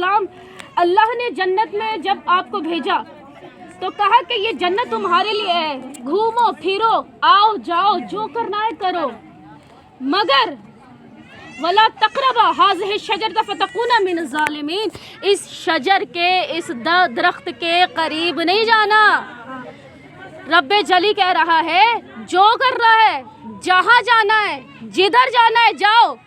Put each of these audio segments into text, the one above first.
अलैहिस्सलाम, अल्लाह ने जन्नत में जब आपको भेजा तो कहा कि ये जन्नत तुम्हारे लिए है, घूमो फिरो, आओ जाओ, जो करना है करो, मगर वला तक़रबा हाज़िहि शजरत फतकूना मिन ज़ालिमीन, इस शजर के, इस दरख्त के करीब नहीं जाना। रब्बे जली कह रहा है जो करना है, जहाँ जाना है, जिधर जाना है जाओ,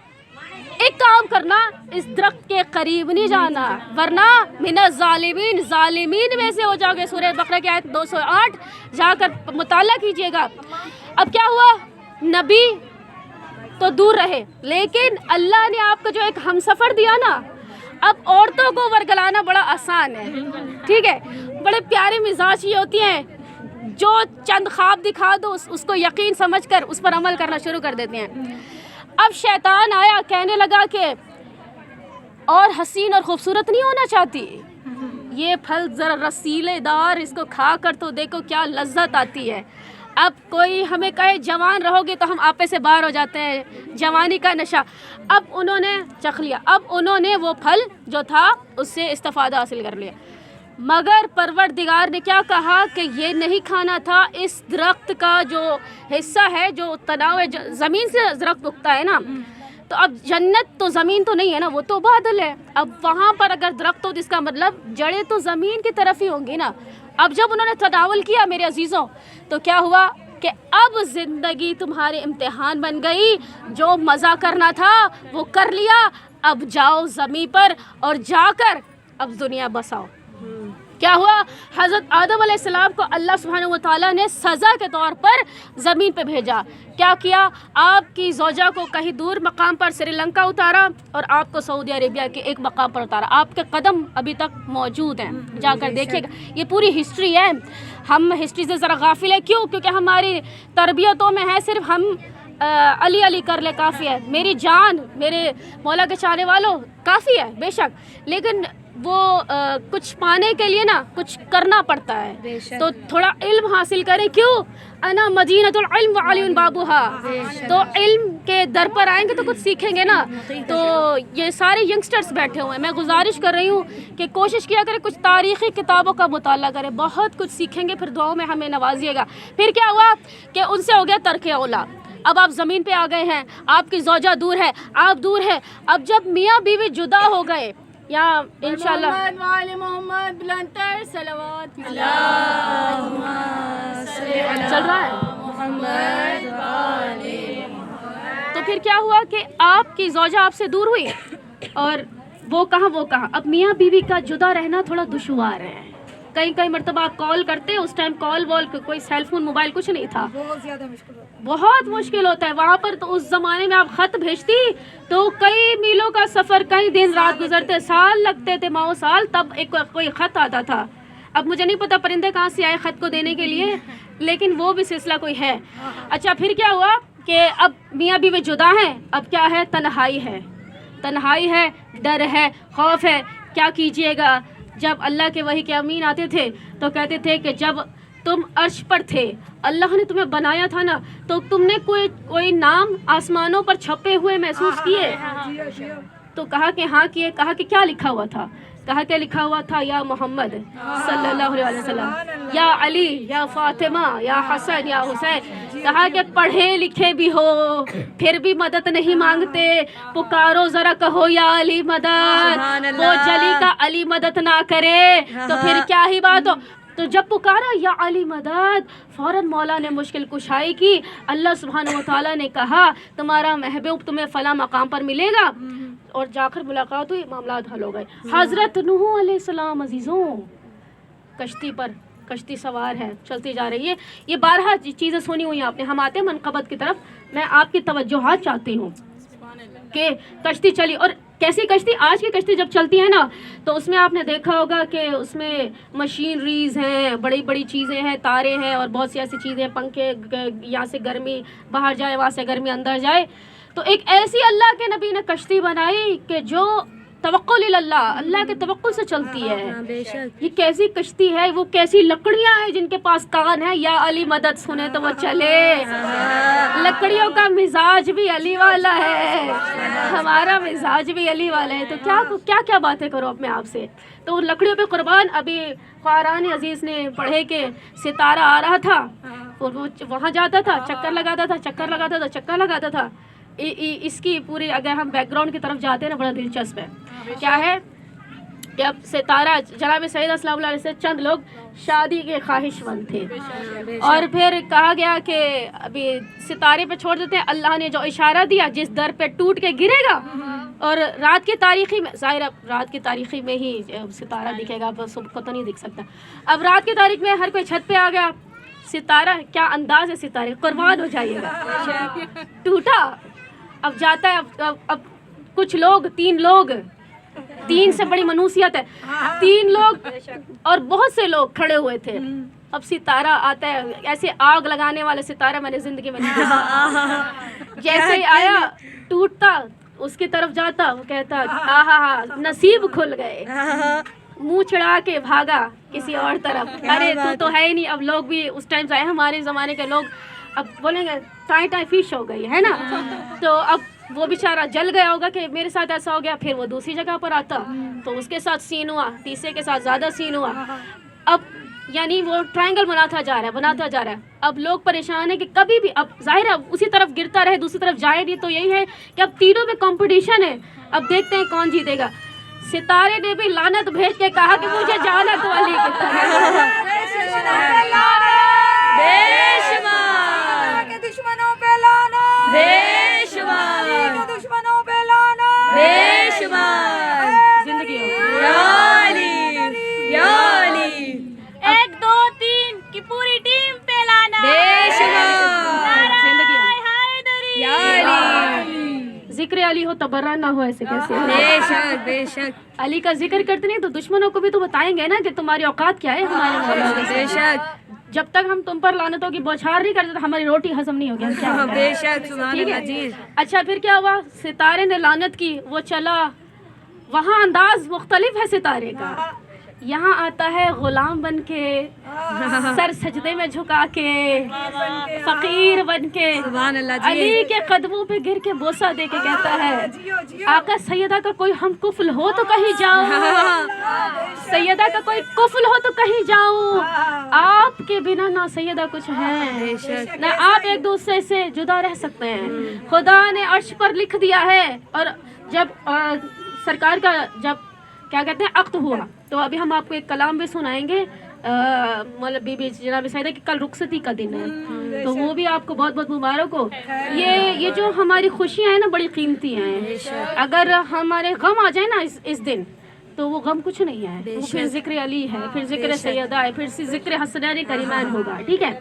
एक काम करना, इस दरख्त के करीब नहीं जाना, वरना मिन ज़ालिमीन, ज़ालिमीन में से हो जाओगे। सूरह बकरा की आयत 208 जाकर मुताला कीजिएगा। अब क्या हुआ, नबी तो दूर रहे, लेकिन अल्लाह ने आपको जो एक हमसफ़र दिया ना, अब औरतों को वरगलाना बड़ा आसान है, ठीक है। बड़े प्यारे मिजाज ये होती हैं, जो चंद ख्वाब दिखा दो उसको यकीन समझकर उस पर अमल करना शुरू कर देते हैं। अब शैतान आया, कहने लगा कि और हसीन और खूबसूरत नहीं होना चाहती, ये फल ज़रा रसीलेदार, इसको खा कर तो देखो क्या लज्जत आती है। अब कोई हमें कहे जवान रहोगे तो हम आपे से बाहर हो जाते हैं, जवानी का नशा। अब उन्होंने चख लिया, अब उन्होंने वो फल जो था उससे इस्तिफ़ादा हासिल कर लिया, मगर परवरदिगार ने क्या कहा कि ये नहीं खाना था। इस दरख्त का जो हिस्सा है, जो तनाव है, ज़मीन से दरख्त उगता है ना, तो अब जन्नत तो ज़मीन तो नहीं है ना, वो तो बादल है। अब वहाँ पर अगर दरख्त हो तो इसका मतलब जड़ें तो ज़मीन की तरफ ही होंगी ना। अब जब उन्होंने तनावल किया मेरे अजीज़ों, तो क्या हुआ कि अब ज़िंदगी तुम्हारे इम्तिहान बन गई। जो मज़ा करना था वो कर लिया, अब जाओ ज़मीन पर और जाकर अब दुनिया बसाओ। क्या हुआ, हज़रत आदम अलैहिस्सलाम को अल्लाह सुब्हानहू व तआला ने सज़ा के तौर पर ज़मीन पे भेजा। क्या किया, आपकी ज़ौजा को कहीं दूर मकाम पर श्रीलंका उतारा और आपको सऊदी अरेबिया के एक मकाम पर उतारा। आपके कदम अभी तक मौजूद हैं, जाकर देखिएगा, ये पूरी हिस्ट्री है। हम हिस्ट्री से ज़रा गाफिल है, क्यों? क्योंकि हमारी तरबियतों में है सिर्फ हम अली अली कर ले काफ़ी है, मेरी जान, मेरे मौला के चाहने वालों काफ़ी है बेशक, लेकिन वो कुछ पाने के लिए ना कुछ करना पड़ता है। तो थोड़ा इल्म हासिल करें, क्यों? अना मदीनतुल इल्म व अलीउन बाबुहा, तो इल्म के दर पर आएंगे तो कुछ सीखेंगे ना। तो ये सारे यंगस्टर्स बैठे हुए हैं, मैं गुजारिश कर रही हूँ कि कोशिश किया करें, कुछ तारीख़ी किताबों का मुताला करें, बहुत कुछ सीखेंगे, फिर दुआओं में हमें नवाजिएगा। फिर क्या हुआ कि उनसे हो गया तर्के औला, अब आप ज़मीन पे आ गए हैं, आपकी ज़ौजा दूर है, आप दूर है। अब जब मियाँ बीवी जुदा हो गए, या इंशाल्लाह चल रहा है, तो फिर क्या हुआ कि आपकी ज़ौजा आपसे दूर हुई और वो कहाँ। अब मियाँ बीवी का जुदा रहना थोड़ा दुश्वार है। कई मरतबा आप कॉल करते, उस टाइम कॉल वॉल कोई सेल फोन मोबाइल कुछ नहीं था, बहुत मुश्किल होता है वहाँ पर। तो उस ज़माने में आप ख़त भेजती तो कई मीलों का सफ़र, कई दिन रात गुजरते, साल लगते थे, माओ साल, तब एक कोई ख़त आता था। अब मुझे नहीं पता परिंदे कहाँ से आए ख़त को देने के लिए, लेकिन वो भी सिलसिला कोई है। अच्छा, फिर क्या हुआ कि अब मियाँ बीवी जुदा हैं, अब क्या है, तन्हाई है, डर है, खौफ है। क्या कीजिएगा? जब अल्लाह के वही के अमीन आते थे तो कहते थे कि जब तुम अर्श पर थे, अल्लाह ने तुम्हें बनाया था ना, तो तुमने कोई नाम आसमानों पर छपे हुए महसूस किए? तो कहा कि हाँ किए। कहा कि क्या लिखा हुआ था? कहा क्या लिखा हुआ था, या मोहम्मद सल्लल्लाहु अलैहि वसल्लम, या अली, या फातिमा, या हसन, या हुसैन। कहा कि पढ़े लिखे भी हो फिर भी मदद नहीं मांगते, पुकारो ज़रा कहो या अली मदद, वो जली का अली मदद ना करे तो फिर क्या ही बात हो। तो जब पुकारा या अली मदद, फ़ौरन मौला ने मुश्किल कुशाई की। अल्लाह सुब्हानहू व तआला ने कहा तुम्हारा महबूब तुम्हें फ़ला मकाम पर मिलेगा, और जाकर मुलाकात हुई, मामला हल हो गए। हज़रत नूह अलैहिस्सलाम अजीज़ों कश्ती पर, कश्ती सवार है, चलती जा रही है। ये 12 चीज़ें सुनी हुई आपने। हम आते हैं मनक़बत की तरफ, मैं आपकी तवज्जोहात चाहती हूँ कि कश्ती चली। और कैसी कश्ती? आज की कश्ती जब चलती है ना, तो उसमें आपने देखा होगा कि उसमें मशीनरीज हैं, बड़ी बड़ी चीज़ें हैं, तारे हैं और बहुत सी ऐसी चीज़ें, पंखे, यहाँ से गर्मी बाहर जाए, वहाँ से गर्मी अंदर जाए। तो एक ऐसी अल्लाह के नबी ने कश्ती बनाई कि जो توکل اللہ، اللہ کے توکل سے چلتی ہے. بے شک. یہ کیسی کشتی ہے، وہ کیسی لکڑیاں ہیں جن کے پاس کان ہے. یا علی مدد سنے تو وہ چلے. لکڑیوں کا مزاج بھی علی والا ہے، ہمارا مزاج بھی علی والا ہے. تو کیا کیا باتیں کرو اپنے آپ سے. تو لکڑیوں پہ قربان. ابھی قرآن عزیز نے پڑھے کہ ستارہ آ رہا تھا اور وہ وہاں جاتا تھا، چکر لگاتا تھا. اس کی پوری اگر ہم بیک گراؤنڈ کی طرف جاتے ہیں نا، بڑا دلچسپ ہے. کیا ہے کہ اب ستارہ جناب سید صلی اللہ علیہ وسلم چند لوگ شادی کے خواہش مند تھے، اور پھر کہا گیا کہ ابھی ستارے پہ چھوڑ دیتے ہیں. اللہ نے جو اشارہ دیا، جس در پہ ٹوٹ کے گرے گا، اور رات کی تاریخی میں، ظاہر رات کی تاریخی میں ہی ستارہ دکھے گا، اب صبح کو تو نہیں دکھ سکتا. اب رات کی تاریخ میں ہر کوئی چھت پہ آ گیا. ستارہ کیا انداز ہے، ستارے قربان ہو جائیے گا. ٹوٹا، اب جاتا ہے. اب کچھ لوگ، 3 لوگ، 3 سے بڑی منوسیت ہے. 3 لوگ اور بہت سے لوگ کھڑے ہوئے تھے. اب ستارہ آتا ہے، ایسے آگ لگانے والا ستارہ میں نے زندگی میں نہیں دیکھا. جیسے ہی آیا، ٹوٹتا، اس کی طرف جاتا، وہ کہتا آہا نصیب کھل گئے. منہ چڑھا کے بھاگا کسی اور طرف. ارے تو ہے ہی نہیں. اب لوگ بھی اس ٹائم سے آئے، ہمارے زمانے کے لوگ اب بولیں گے ٹائی فش ہو گئی ہے نا. تو اب وہ بیچارہ جل گیا ہوگا کہ میرے ساتھ ایسا ہو گیا. پھر وہ دوسری جگہ پر آتا تو اس کے ساتھ سین ہوا، تیسرے کے ساتھ زیادہ سین ہوا. اب یعنی وہ ٹرائنگل بناتا جا رہا ہے. اب لوگ پریشان ہیں کہ کبھی بھی، اب ظاہر ہے اسی طرف گرتا رہے، دوسری طرف جائے نہیں. تو یہی ہے کہ اب تینوں میں کمپٹیشن ہے. اب دیکھتے ہیں کون جیتے گا. ستارے نے بھی لعنت بھیج کے کہا کہ مجھے جانا تو علی کی طرف. دشمنوں پہ لانا، بے شمار دشمنوں پہ لانا، بے شمار. زندگی یا علی، یا علی. 1 2 3 کی پوری ٹیم پہ لانا، بے شمار. زندگی یا علی. ذکر علی ہو تبرہ نہ ہو، ایسے کیسے. بے شک، بے شک. علی کا ذکر کرتے نہیں تو دشمنوں کو بھی تو بتائیں گے نا کہ تمہاری اوقات کیا ہے ہمارے مولا کے. بے شک. جب تک ہم تم پر لعنتوں کی بوچھار نہیں کرتے تو ہماری روٹی ہضم نہیں ہوگی. کیا ہوگا؟ بے شک. سبحان ٹھیک اللہ جی. ہے. اچھا پھر کیا ہوا؟ ستارے نے لعنت کی، وہ چلا. وہاں انداز مختلف ہے ستارے کا. یہاں آتا ہے غلام بن کے، سر سجدے میں جھکا کے، فقیر بن کے، سبحان اللہ جی. علی کے قدموں پہ گر کے بوسہ دے کے کہتا ہے آقا سیدہ کا کوئی ہم کفل ہو تو کہیں جاؤں، سیدہ کا کوئی کفل ہو تو کہیں جاؤں. آپ کے بنا نہ سیدہ کچھ ہے نہ آپ ایک دوسرے سے جدا رہ سکتے ہیں. خدا نے عرش پر لکھ دیا ہے. اور جب سرکار کا جب کیا کہتے ہیں عقد ہوا، تو ابھی ہم آپ کو ایک کلام بھی سنائیں گے. مطلب بی بی جناب سیدہ کہ کل رخصتی کا دن ہے، تو وہ بھی آپ کو بہت بہت مبارک ہو. یہ جو ہماری خوشیاں ہیں نا بڑی قیمتی ہیں. اگر ہمارے غم آ جائے نا اس دن تو وہ غم کچھ نہیں ہے. وہ پھر ذکر علی ہے، پھر ذکر سیدہ ہے، پھر ذکر حسنین کریمان ہوگا. ٹھیک ہے.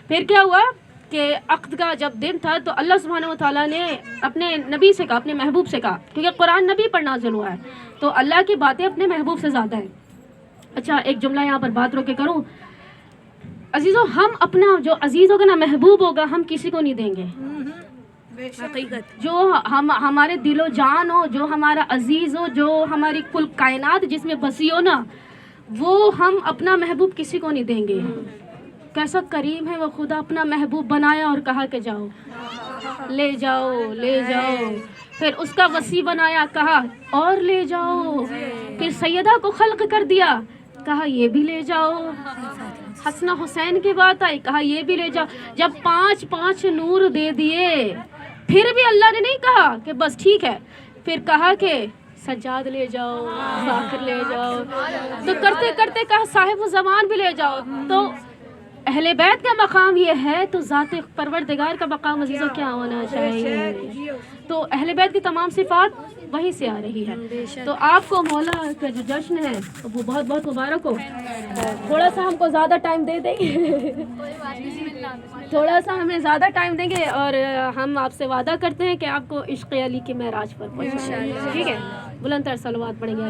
پھر کیا ہوا کہ عقد کا جب دن تھا تو اللہ سبحانہ و تعالیٰ نے اپنے نبی سے کہا، اپنے محبوب سے کہا، کیونکہ قرآن نبی پر نازل ہوا ہے تو اللہ کی باتیں اپنے محبوب سے زیادہ ہیں. اچھا ایک جملہ یہاں پر بات رو کے کروں. عزیزوں، ہم اپنا جو عزیز ہوگا نا، محبوب ہوگا، ہم کسی کو نہیں دیں گے. حقیقت. جو ہمارے دل و جان ہو، جو ہمارا عزیز ہو، جو ہماری کل کائنات جس میں بسی ہو نا، وہ ہم اپنا محبوب کسی کو نہیں دیں گے. کیسا کریم ہے وہ خدا، اپنا محبوب بنایا اور کہا کہ جاؤ، لے جاؤ لے جاؤ. پھر اس کا وصی بنایا، کہا اور لے جاؤ. پھر سیدہ کو خلق کر دیا، کہا یہ بھی لے جاؤ. حسن حسین کی بات آئی، کہا یہ بھی لے جاؤ. جب 5 نور دے دیے پھر بھی اللہ نے نہیں کہا کہ بس ٹھیک ہے، پھر کہا کہ سجاد لے جاؤ، باقر لے جاؤ. تو کرتے کرتے کہا صاحب زمان بھی لے جاؤ. تو اہل بیت کا مقام یہ ہے تو ذات پروردگار کا مقام عزیزوں کیا ہونا چاہیے. تو اہل بیت کی تمام صفات وہیں سے آ رہی ہے. تو آپ کو مولا کا جو جشن ہے وہ بہت بہت مبارک ہو. تھوڑا سا ہم کو زیادہ ٹائم دے دیں گے، تھوڑا سا ہمیں زیادہ ٹائم دیں گے، اور ہم آپ سے وعدہ کرتے ہیں کہ آپ کو عشق علی کے معراج پر پہنچائیں گے. ٹھیک ہے. بلند تر صلوات پڑھیں گے.